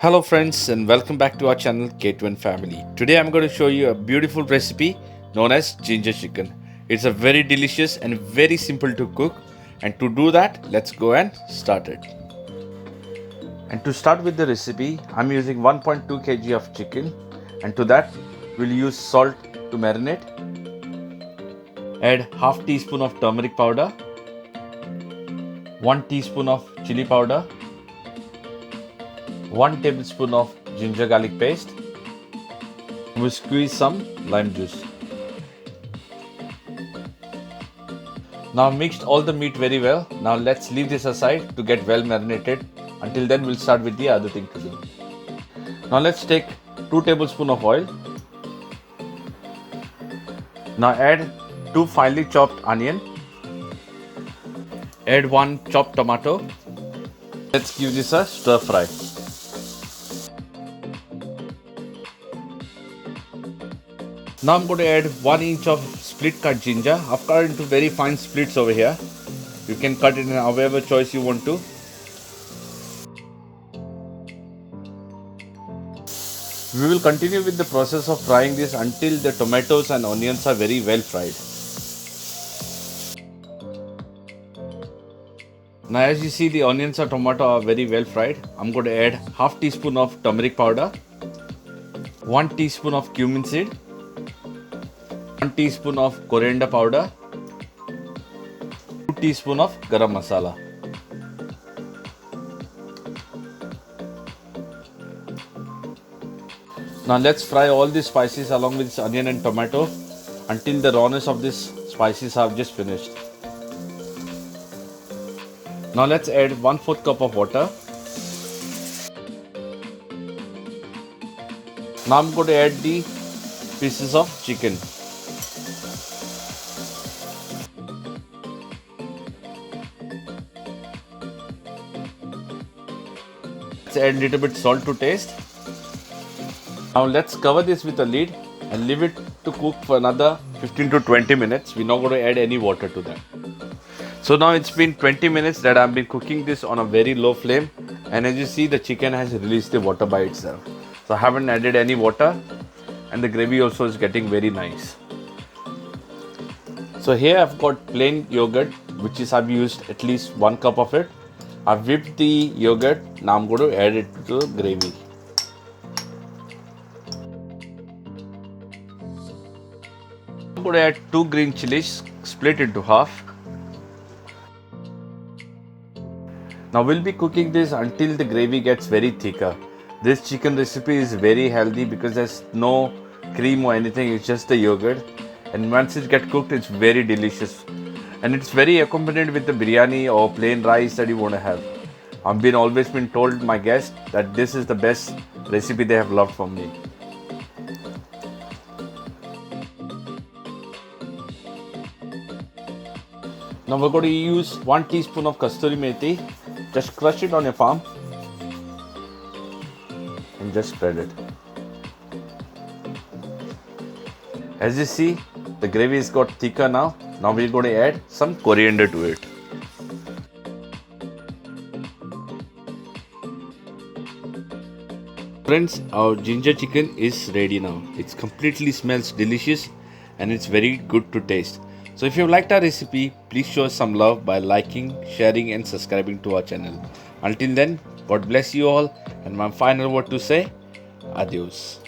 Hello friends and welcome back to our channel K2N Family. Today I'm going to show you a beautiful recipe known as ginger chicken. It's a very delicious and very simple to cook, and to do that let's go and start it. And to start with the recipe, I'm using 1.2 kg of chicken, and to that we'll use salt to marinate. Add half teaspoon of turmeric powder, 1 teaspoon of chili powder, 1 tablespoon of ginger garlic paste. We'll squeeze some lime juice. Now mixed all the meat very well. Now let's leave this aside to get well marinated. Until then we'll start with the other thing to do. Now let's take 2 tablespoons of oil. Now add 2 finely chopped onion. Add 1 chopped tomato. Let's give this a stir fry. Now I'm going to add 1 inch of split cut ginger. I've cut it into very fine splits over here. You can cut it in however choice you want to. We will continue with the process of frying this until the tomatoes and onions are very well fried. Now as you see, the onions and tomato are very well fried. I'm going to add half teaspoon of turmeric powder, 1 teaspoon of cumin seed, 1 teaspoon of coriander powder, 2 teaspoon of garam masala. Now let's fry all these spices along with this onion and tomato until the rawness of these spices have just finished. Now let's add 1/4 cup of water. Now I'm going to add the pieces of chicken. Let's add a little bit salt to taste. Now let's cover this with a lid and leave it to cook for another 15 to 20 minutes. We're not going to add any water to that. So now it's been 20 minutes that I've been cooking this on a very low flame, and as you see, the chicken has released the water by itself. So I haven't added any water, and the gravy also is getting very nice. So here I've got plain yogurt, which is I've used at least 1 cup of it. I've whipped the yogurt. Now I'm going to add it to the gravy. I'm going to add 2 green chilies, split into half. Now we'll be cooking this until the gravy gets very thicker. This chicken recipe is very healthy because there's no cream or anything, it's just the yogurt. And once it gets cooked, it's very delicious. And it's very accompanied with the biryani or plain rice that you want to have. I've always been told my guests that this is the best recipe they have loved from me. Now we're going to use 1 teaspoon of kasturi methi. Just crush it on your palm and just spread it. As you see, the gravy has got thicker now. Now we're going to add some coriander to it. Friends, our ginger chicken is ready now. It completely smells delicious and it's very good to taste. So if you liked our recipe, please show us some love by liking, sharing and subscribing to our channel. Until then, God bless you all, and my final word to say, adios.